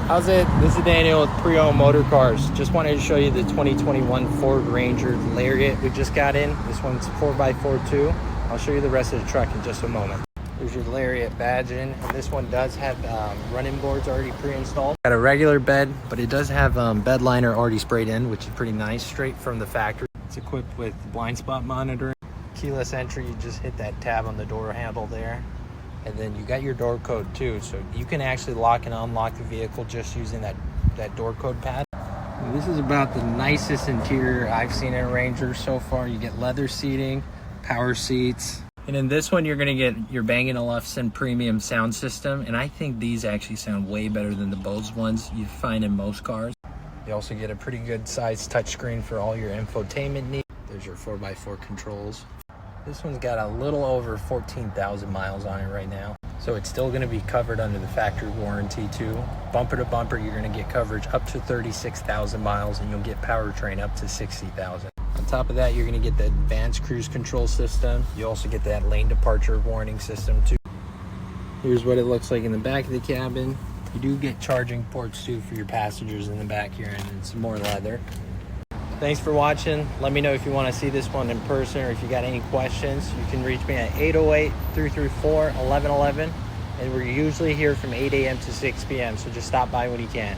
How's it? This is Daniel with Pre-Owned Motor Cars. Just wanted to show you the 2021 Ford Ranger Lariat we just got in. This one's 4x4 too. I'll show you the rest of the truck in just a moment. Here's your Lariat badge in, and this one does have running boards already pre-installed. Got a regular bed, but it does have bed liner already sprayed in, which is pretty nice, straight from the factory. It's equipped with blind spot monitoring, keyless entry. You just hit that tab on the door handle there. And then you got your door code too, so you can actually lock and unlock the vehicle just using that door code pad. And this is about the nicest interior I've seen in a Ranger so far. You get leather seating, power seats. And in this one, you're gonna get your Bang & Olufsen premium sound system. And I think these actually sound way better than the Bose ones you find in most cars. You also get a pretty good sized touchscreen for all your infotainment needs. There's your 4x4 controls. This one's got a little over 14,000 miles on it right now. So it's still gonna be covered under the factory warranty too. Bumper to bumper, you're gonna get coverage up to 36,000 miles, and you'll get powertrain up to 60,000. On top of that, you're gonna get the advanced cruise control system. You also get that lane departure warning system too. Here's what it looks like in the back of the cabin. You do get charging ports too for your passengers in the back here, and it's more leather. Thanks for watching. Let me know if you want to see this one in person, or if you got any questions. You can reach me at 808-334-1111. And we're usually here from 8 a.m. to 6 p.m. So just stop by when you can.